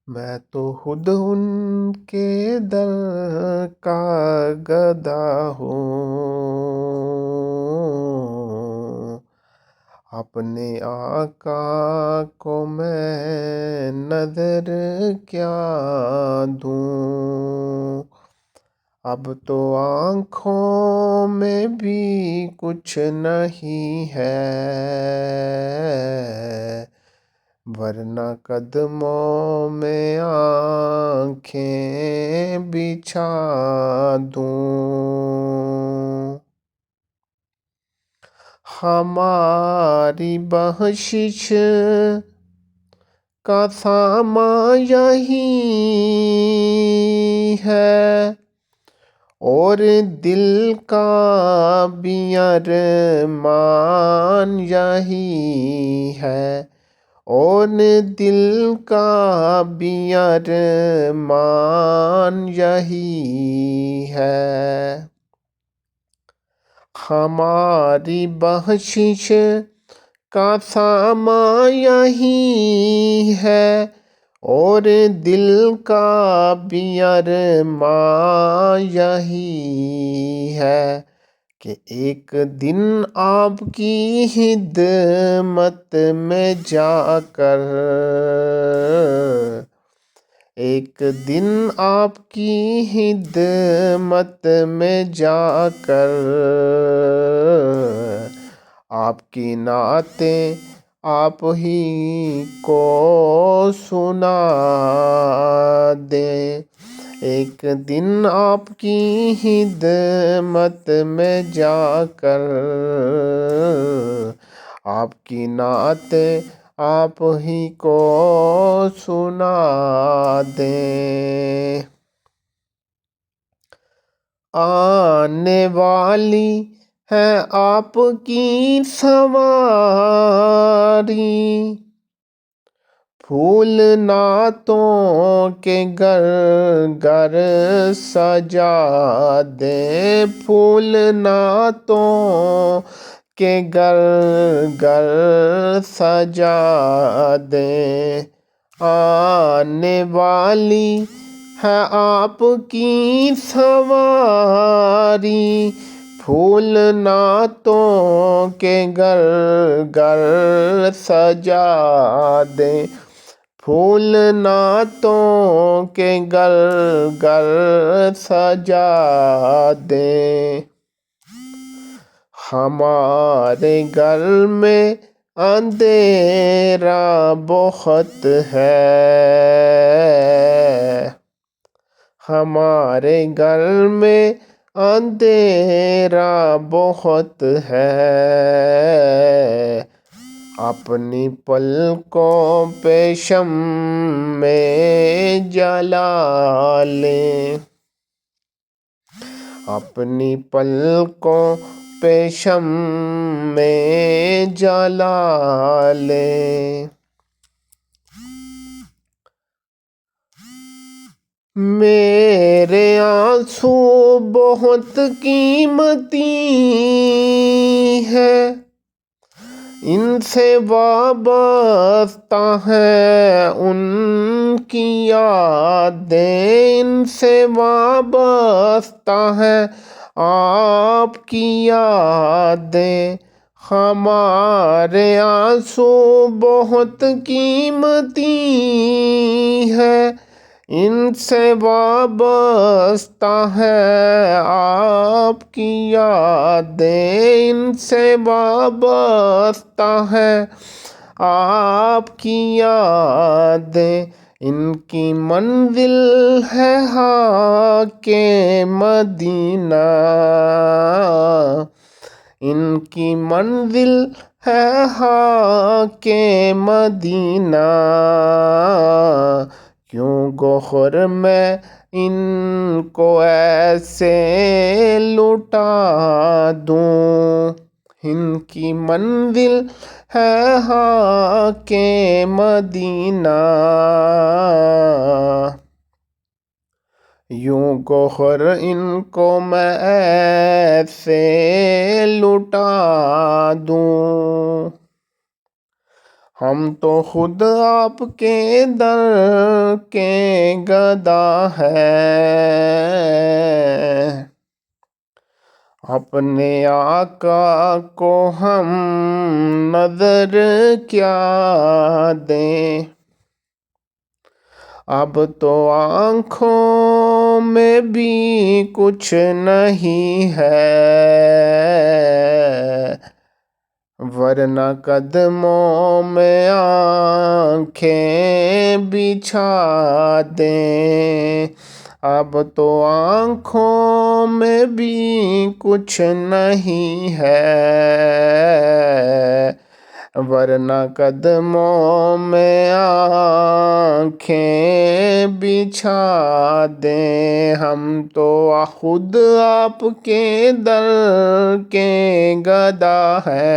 میں تو خود ان کے در کا گدا ہوں، اپنے آقا کو میں نظر کیا دوں۔ اب تو آنکھوں میں بھی کچھ نہیں ہے، ورنہ قدموں میں آنکھیں بچھا دوں۔ ہماری بخشش کا سامان یہی ہے، اور دل کا بھی ارمان یہی ہے، اور دل کا بھی ارمان یہی ہے۔ ہماری بخشش کا سامان یہی ہے، اور دل کا بھی ارمان یہی ہے کہ ایک دن آپ کی خدمت میں جا کر، ایک دن آپ کی خدمت میں جا کر آپ کی نعتیں آپ ہی کو سنا دیں۔ ایک دن آپ کی خدمت میں جا کر آپ کی نعتیں آپ ہی کو سنا دیں۔ آنے والی ہے آپ کی سواری، پھول نعتوں کے گھر گھر سجا دیں، پھول نعتوں کے گھر گھر سجا دیں۔ آنے والی ہے آپ کی سواری، پھول نعتوں کے گھر گھر سجا دیں، پھول نعتوں کے گھر گھر سجا دیں۔ ہمارے گھر میں اندھیرا بہت ہے، ہمارے گھر میں اندھیرا بہت ہے، اپنی پلکوں پہ شمع جلا لیں، اپنی پلکوں پہ شمع جلا لیں۔ میرے آنسو بہت قیمتی ہیں، ان سے وابستہ ہیں ان کی یادیں، ان سے وابستہ ہیں آپ کی یادیں۔ ہمارے آنسو بہت قیمتی ہیں، ان سے وابستہ ہیں آپ کی یادیں، ان سے وابستہ ہیں آپ کی یادیں۔ ان کی منزل ہے خاک مدینہ، ان کی منزل ہے خاک مدینہ، کیوں گوہر میں ان کو ایسے لٹا دوں۔ ان کی منزل ہے خاک مدینہ، یوں گوہر ان کو میں ایسے لٹا دوں۔ ہم تو خود آپ کے در کے گدا ہیں، اپنے آقا کو ہم نظر کیا دیں، اب تو آنکھوں میں بھی کچھ نہیں ہے، ورنہ قدموں میں آنکھیں بچھا دیں، اب تو آنکھوں میں بھی کچھ نہیں ہے، ورنہ قدموں میں آنکھیں بچھا دیں، ہم تو خود آپ کے در کے گدا ہیں۔